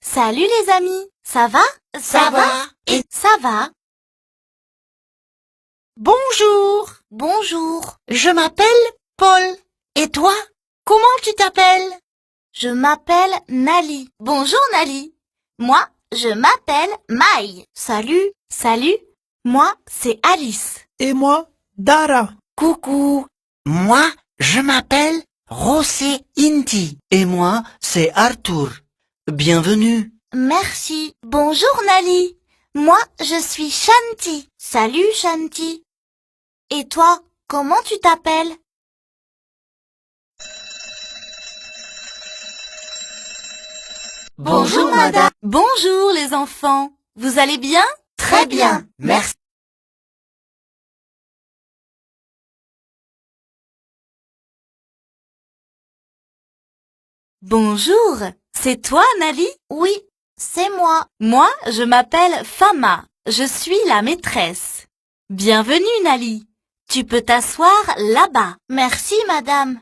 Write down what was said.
Salut les amis, ça va? Ça va? Et ça va? Bonjour, Bonjour, je m'appelle Paul. Et toi, comment tu t'appelles? je m'appelle Nali. Bonjour Nali. Moi, je m'appelle Maï. Salut, salut. Moi, c'est Alice. Et moi, Dara. Coucou. Moi, je m'appelle José Inti. Et moi, c'est Arthur. Bienvenue. Merci. Bonjour Nali. Moi, je suis Shanti. Salut Shanti. Et toi, comment tu t'appelles? Bonjour, madame. Bonjour les enfants. Vous allez bien? Très bien, merci. Bonjour. C'est toi Nali? Oui, c'est moi. Moi, je m'appelle Fama. Je suis la maîtresse. Bienvenue Nali. Tu peux t'asseoir là-bas. Merci madame.